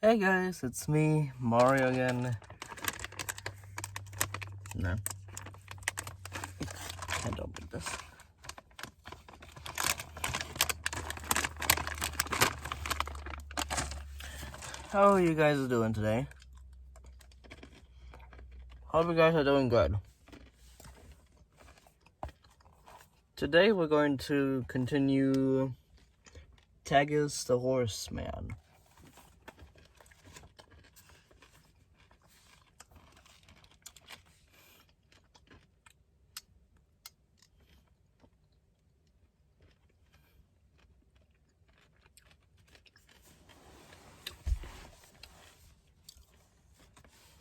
Hey guys, it's me, Mario again. No. Can't open this. How are you guys doing today? Hope you guys are doing good. Today we're going to continue Tagus the Horseman.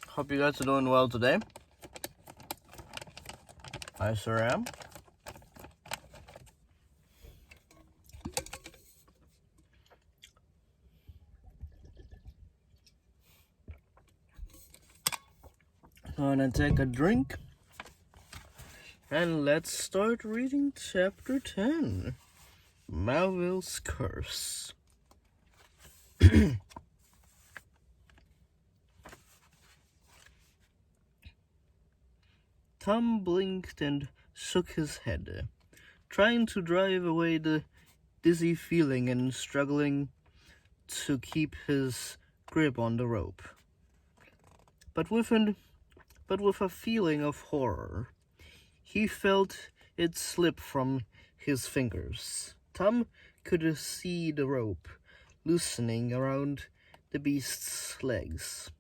Hope you guys are doing well today. I sure am. Gonna take a drink. And let's start reading chapter 10. Malvel's Curse. Tom blinked and shook his head, trying to drive away the dizzy feeling and struggling to keep his grip on the rope. But with a feeling of horror, he felt it slip from his fingers. Tom could see the rope loosening around the beast's legs,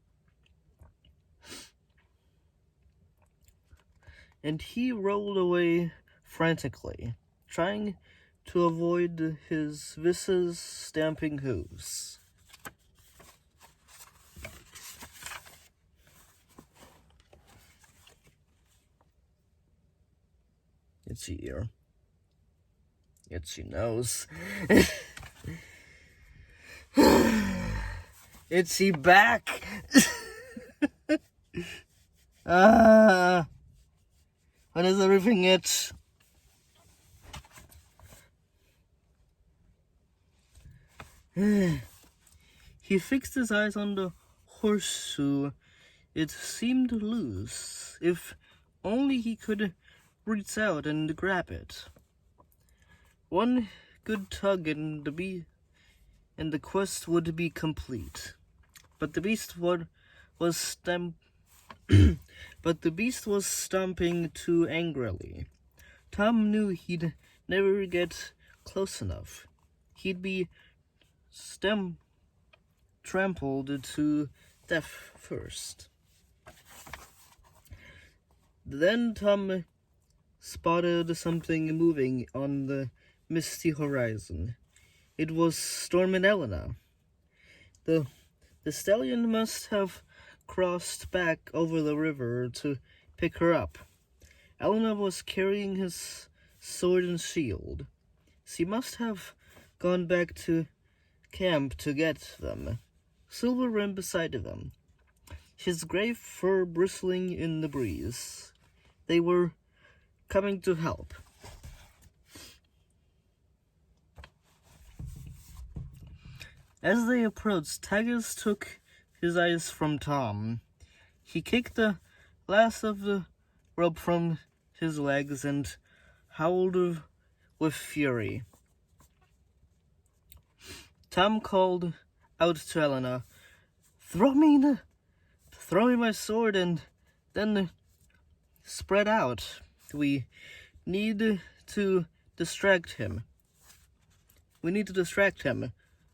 and he rolled away frantically, trying to avoid his viscous stamping hooves. Itchy ear. Itchy nose. Itchy back. Why does everything itch? He fixed his eyes on the horseshoe. It seemed loose. If only he could reach out and grab it. One good tug and the quest would be complete. But the beast was stomping too angrily. Tom knew he'd never get close enough. He'd be trampled to death first. Then Tom spotted something moving on the misty horizon. It was Storm and Elena. The stallion must have crossed back over the river to pick her up. Elena was carrying his sword and shield. She must have gone back to camp to get them. Silver ran beside them, his gray fur bristling in the breeze. They were coming to help. As they approached, Tagus took his eyes from Tom. He kicked the last of the rope from his legs and howled with fury. Tom called out to Elena, Throw me my sword and then spread out. We need to distract him.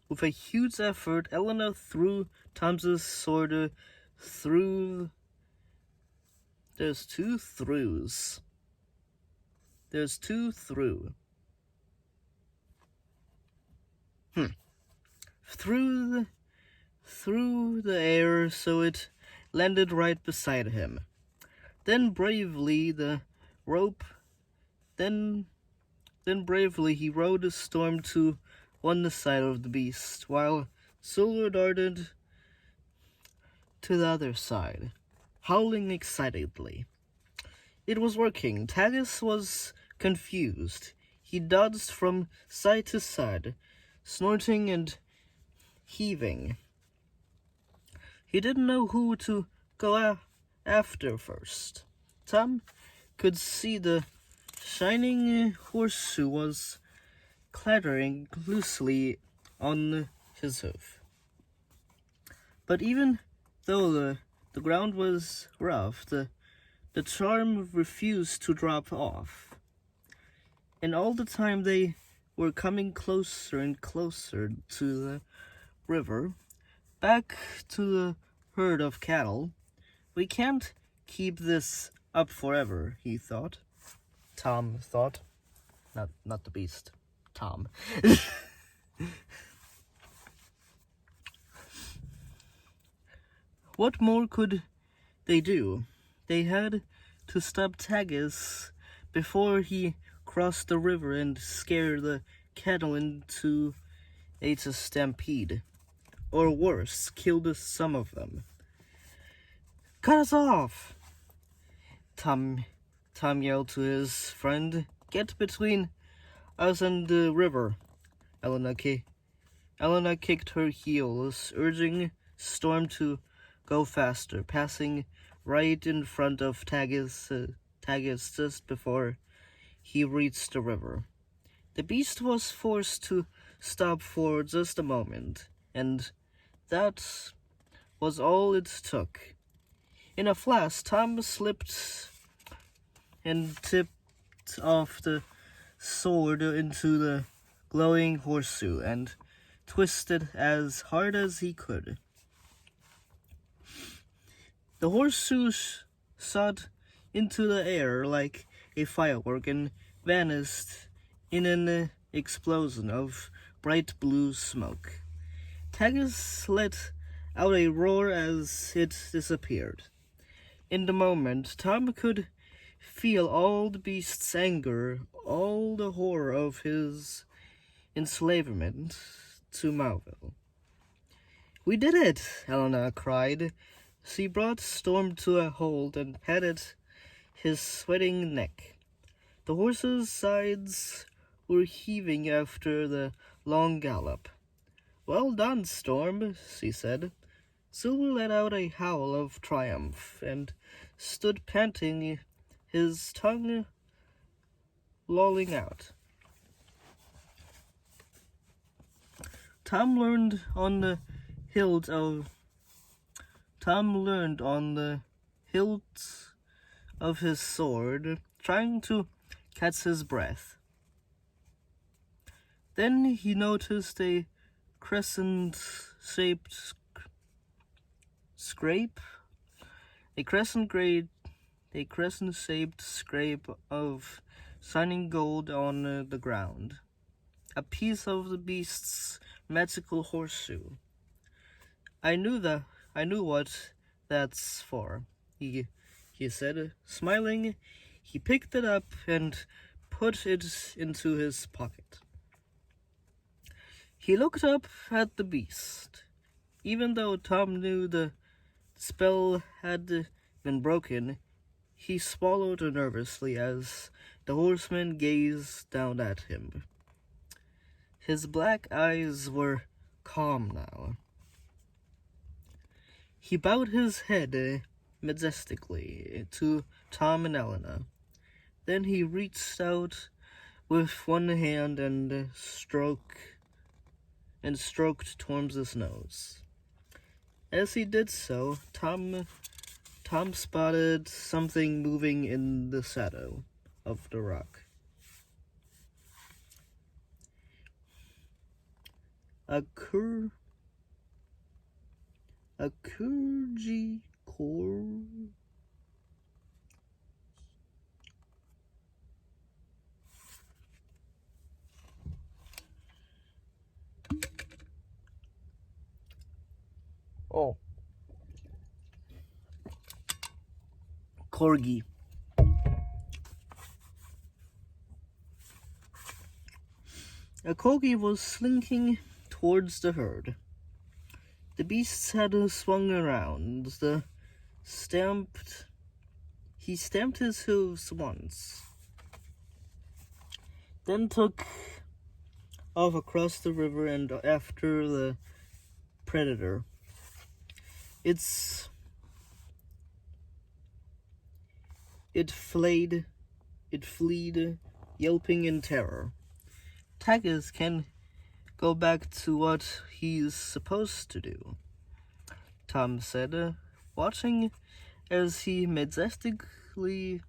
With a huge effort, Elena threw Tom's sword through. There's two throughs. Through the air, so it landed right beside him. Then bravely he rode a Storm to one side of the beast, while Silver darted to the other side, howling excitedly. It was working. Tagus was confused. He dodged from side to side, snorting and heaving. He didn't know who to go after first. Tom could see the shining horseshoe was clattering loosely on his hoof. But even though the ground was rough, the charm refused to drop off. And all the time they were coming closer and closer to the river, back to the herd of cattle. We can't keep this up forever, he thought. Tom thought. Not the beast. Tom. What more could they do? They had to stop Tagus before he crossed the river and scare the cattle into a stampede. Or worse, killed some of them. Cut us off! Tom yelled to his friend. Get between us and the river. Elena kicked her heels, urging Storm to go faster, passing right in front of Tagus just before he reached the river. The beast was forced to stop for just a moment, and that was all it took. In a flash, Tom slipped and tipped off the sword into the glowing horseshoe and twisted as hard as he could. The horseshoe shot into the air like a firework and vanished in an explosion of bright blue smoke. Tagus let out a roar as it disappeared. In the moment, Tom could feel all the beast's anger, all the horror of his enslavement to Malvel. We did it, Elena cried. She brought Storm to a halt and patted his sweating neck. The horse's sides were heaving after the long gallop. Well done, Storm, she said. Silver let out a howl of triumph and stood panting, his tongue lolling out. Tom leaned on the hilt of his sword, trying to catch his breath. Then he noticed a crescent-shaped scrape of shining gold on the ground. A piece of the beast's magical horseshoe. I knew what that's for, he said, smiling. He picked it up and put it into his pocket. He looked up at the beast. Even though Tom knew the spell had been broken, he swallowed nervously as the horseman gazed down at him. His black eyes were calm now. He bowed his head majestically to Tom and Elena. Then he reached out with one hand and stroked Torm's nose. As he did so, Tom spotted something moving in the shadow of the rock. A Kurgi core. Oh. Corgi. A corgi was slinking towards the herd. The beasts had swung around. He stamped his hooves once, then took off across the river and after the predator. It's it flayed it fleed, yelping in terror. Tagus can go back to what he's supposed to do, Tom said, watching as he majestically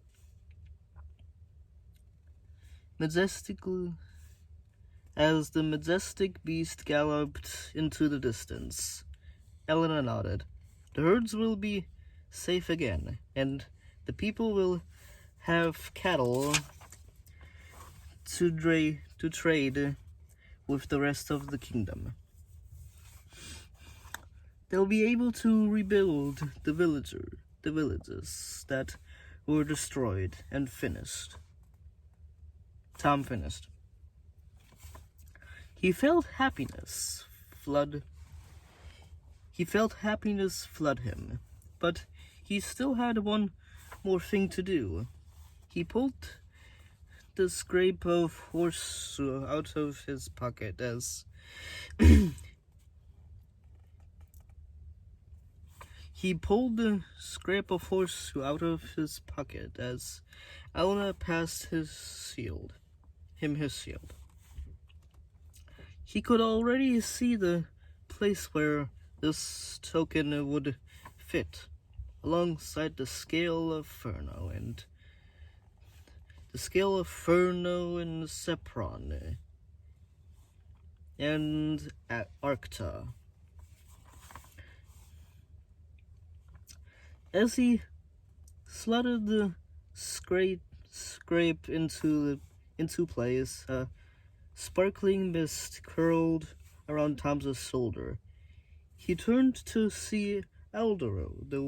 as the majestic beast galloped into the distance. Elena nodded. The herds will be safe again, and the people will have cattle to trade with the rest of the kingdom. They'll be able to rebuild the villages that were destroyed and finished. Tom finished. He felt happiness flood him, but he still had one more thing to do. He pulled the scrape of horseshoe out of his pocket as Elena passed his shield. He could already see the place where this token would fit, alongside the scale of Furno and Sepron and Arcta. As he slotted the scrape into place, a sparkling mist curled around Tom's shoulder. He turned to see Eldoro, the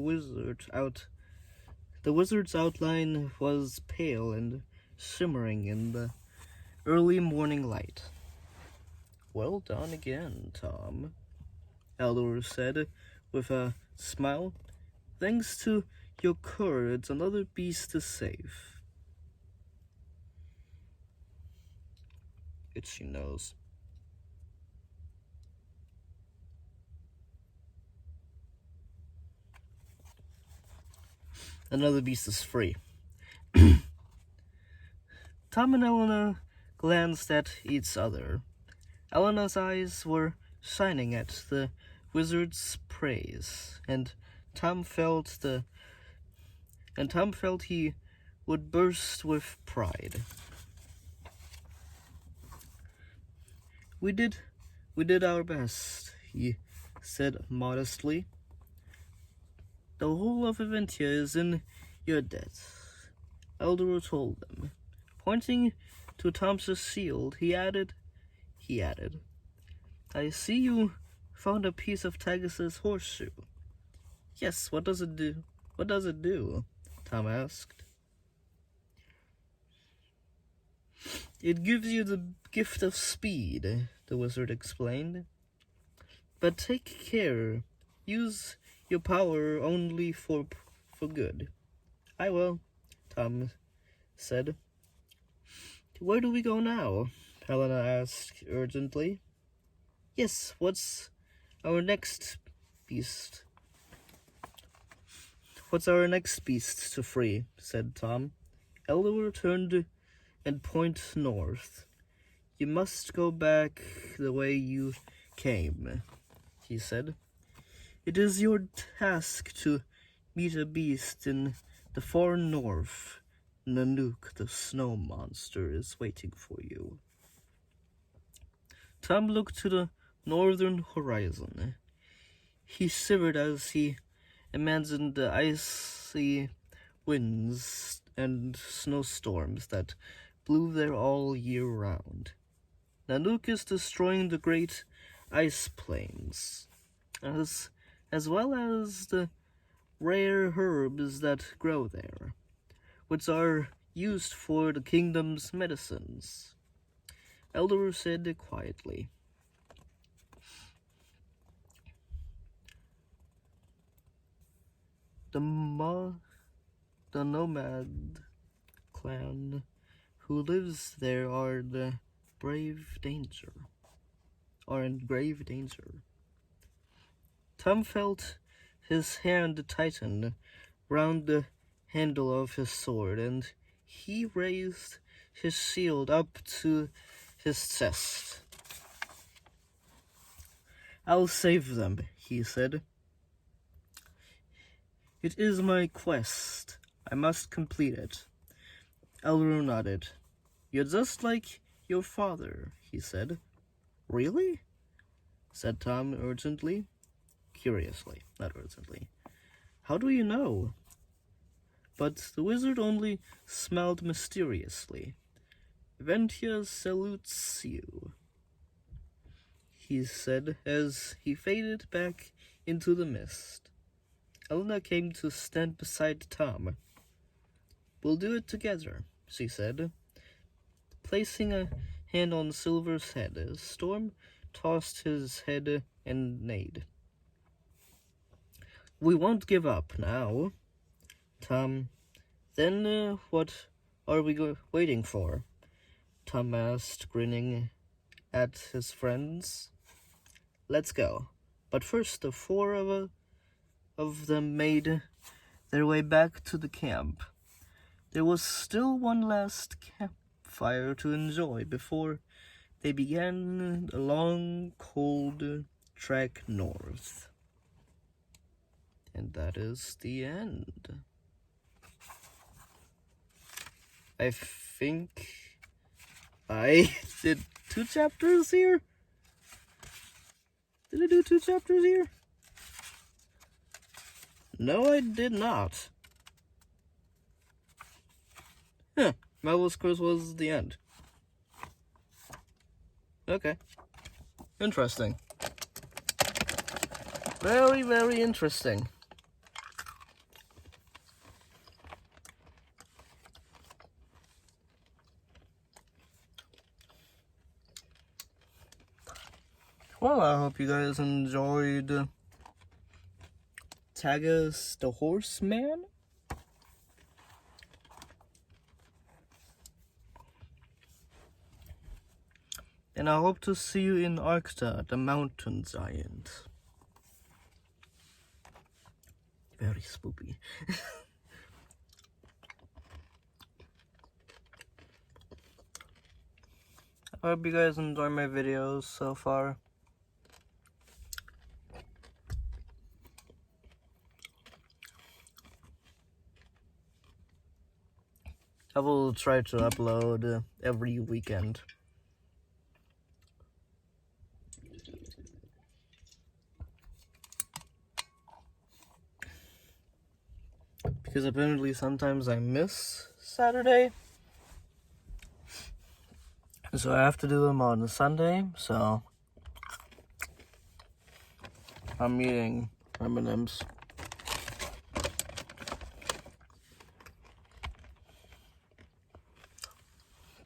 wizard's outline was pale and shimmering in the early morning light. Well done again, Tom, Eldoro said with a smile. Thanks to your courage, another beast is safe. Itchy nose. Another beast is free. Tom and Elena glanced at each other. Elena's eyes were shining at the wizard's praise, and Tom felt he would burst with pride. We did our best, he said modestly. The whole of Aventia is in your debt, Eldoro told them. Pointing to Tom's shield, he added, I see you found a piece of Tagus's horseshoe. Yes, what does it do? Tom asked. It gives you the gift of speed, the wizard explained. But take care. Use your power only for good. I will, Tom said. Where do we go now? Helena asked urgently. Yes, what's our next beast? What's our next beast to free? Said Tom. Eldor turned and pointed north. You must go back the way you came, he said. It is your task to meet a beast in the far north. Nanook, the snow monster, is waiting for you. Tom looked to the northern horizon. He shivered as he imagined the icy winds and snowstorms that blew there all year round. Nanook is destroying the great ice plains, as well as the rare herbs that grow there, which are used for the kingdom's medicines. Eldor said quietly. The nomad clan who lives there are in grave danger. Tom felt His hand tightened round the handle of his sword, and he raised his shield up to his chest. "I'll save them," he said. "It is my quest. I must complete it." Elro nodded. "You're just like your father," he said. "Really?" said Tom urgently. Curiously, not urgently. "How do you know?" But the wizard only smiled mysteriously. "Ventia salutes you," he said as he faded back into the mist. Elena came to stand beside Tom. "We'll do it together," she said. Placing a hand on Silver's head, Storm tossed his head and neighed. "We won't give up now." "Tom, then what are we waiting for?" Tom asked, grinning at his friends. "Let's go." But first, the four of them made their way back to the camp. There was still one last campfire to enjoy before they began a long, cold trek north. And that is the end. I think I did 2 chapters here? Did I do 2 chapters here? No, I did not. Malvel's Curse was the end. Okay. Interesting. Very, very interesting. Well, I hope you guys enjoyed Tagus the Horseman. And I hope to see you in Arcta, the mountain giant. Very spoopy. I hope you guys enjoy my videos so far. I will try to upload every weekend. Because apparently sometimes I miss Saturday. So I have to do them on Sunday, so I'm eating M&M's.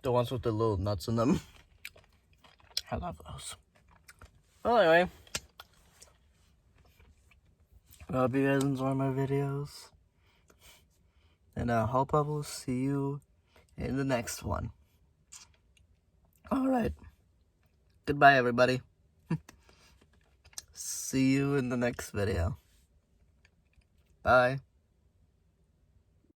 The ones with the little nuts in them. I love those. Well, anyway. I hope you guys enjoy my videos. And I hope I will see you in the next one. Alright. Goodbye, everybody. See you in the next video. Bye.